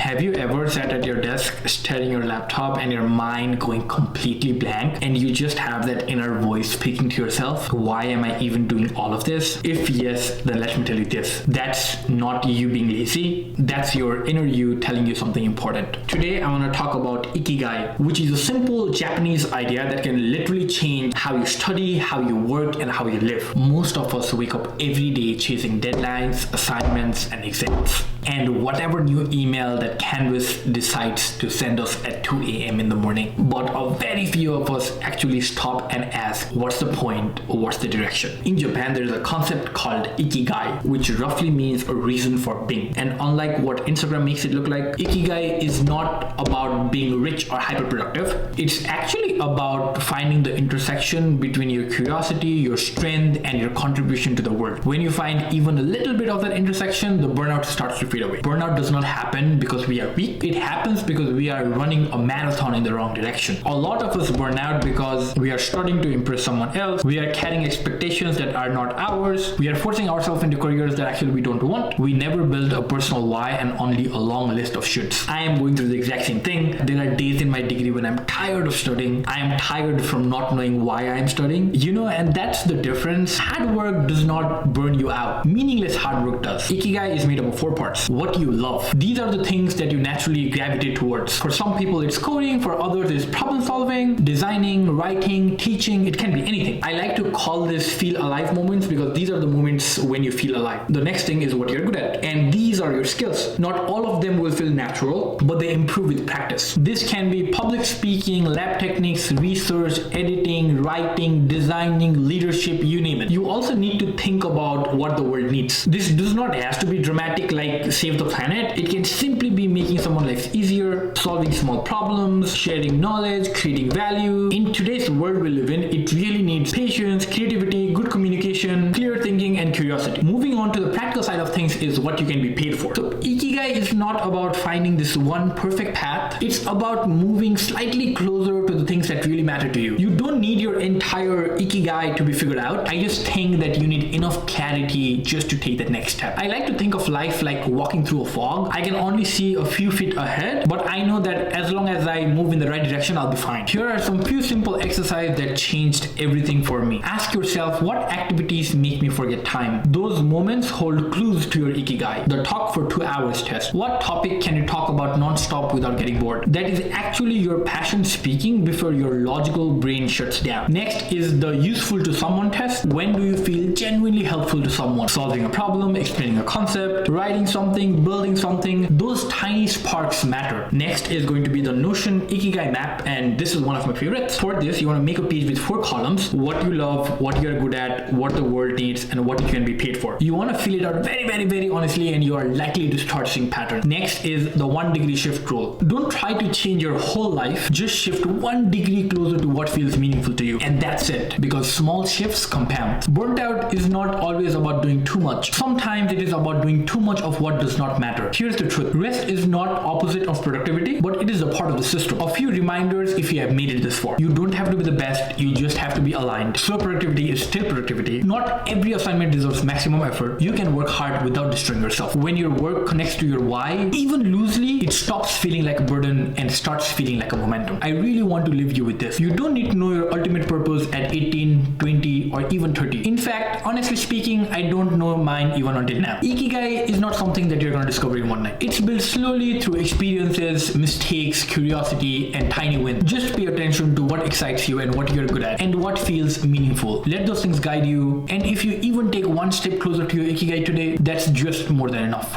Have you ever sat at your desk staring at your laptop and your mind going completely blank and you just have that inner voice speaking to yourself? Why am I even doing all of this? If yes, then let me tell you this. That's not you being lazy. That's your inner you telling you something important. Today, I want to talk about Ikigai, which is a simple Japanese idea that can literally change how you study, how you work, and how you live. Most of us wake up every day chasing deadlines, assignments, and exams. And whatever new email that Canvas decides to send us at 2 a.m. in the morning. But a very few of us actually stop and ask, what's the point or what's the direction? In Japan, there's a concept called Ikigai, which roughly means a reason for being. And unlike what Instagram makes it look like, Ikigai is not about being rich or hyperproductive. It's actually about finding the intersection between your curiosity, your strength, and your contribution to the world. When you find even a little bit of that intersection, the burnout starts to fade away. Burnout does not happen because we are weak. It happens because we are running a marathon in the wrong direction. A lot of us burn out because we are starting to impress someone else. We are carrying expectations that are not ours. We are forcing ourselves into careers that actually we don't want. We never build a personal why and only a long list of shoulds. I am going through the exact same thing. There are days in my degree when I'm tired of studying. I am tired from not knowing why I am studying. And that's the difference. Hard work does not burn you out. Meaningless hard work does. Ikigai is made up of 4 parts. What you love. These are the things that you naturally gravitate towards. For some people, it's coding. For others, it's problem solving, designing, writing, teaching. It can be anything. I like to call this feel alive moments because these are the moments when you feel alive. The next thing is what you're good at. And these are your skills. Not all of them will feel natural, but they improve with practice. This can be public speaking, lab techniques, research, editing, writing, designing, leadership, you name it. You also need to think about what the world needs. This does not have to be dramatic like save the planet. It can simply be making someone's life easier, solving small problems, sharing knowledge, creating value. In today's world we live in, it really needs patience, creativity, good communication, clear thinking, and curiosity. Moving on to the practical side of things is what you can be paid for. So Ikigai is not about finding this one perfect path. It's about moving slightly closer to the things that really matter to you. You don't need your entire Ikigai to be figured out. I just think that you need enough clarity just to take the next step. I like to think of life like walking through a fog. I can only see a few feet ahead, but I know that as long as I move in the right direction, I'll be fine. Here are some few simple exercises that changed everything for me. Ask yourself, what activities make me forget time? Those moments hold clues to your Ikigai. The talk for 2 hours test. What topic can you talk about non-stop without getting bored? That is actually your passion speaking before your logical brain shuts down. Next is the useful to someone test. When do you feel genuinely helpful to someone? Solving a problem, explaining a concept, writing something, building something. Those tiny sparks matter. Next is going to be the Notion Ikigai map, and this is one of my favorites. For this, you want to make a page with 4 columns: what you love, what you're good at, what the world needs, and what you can be paid for. You want to fill it out very honestly, and you are likely to start seeing patterns. Next is the 1 degree shift rule. Don't try to change your whole life. Just shift 1 degree closer to what feels meaningful to you, and that's it, because small shifts compound. Burnt out is not always about doing too much. Sometimes it is about doing too much of what does not matter. Here's the truth. Rest is not opposite of productivity, but it is a part of the system. A few reminders if you have made it this far. You don't have to be the best, you just have to be aligned. Slow productivity is still productivity. Not every assignment deserves maximum effort. You can work hard without destroying yourself. When your work connects to your why, even loosely, it stops feeling like a burden and starts feeling like a momentum. I really want to leave you with this. You don't need to know your ultimate purpose at 18, 20, or even 30. In fact, honestly speaking, I don't know mine even until now. Ikigai is not something that you're going to discover in one night. It's built slowly through experiences, mistakes, curiosity, and tiny wins. Just pay attention to what excites you and what you're good at and what feels meaningful. Let those things guide you, and if you even take 1 step closer to your Ikigai today, that's just more than enough.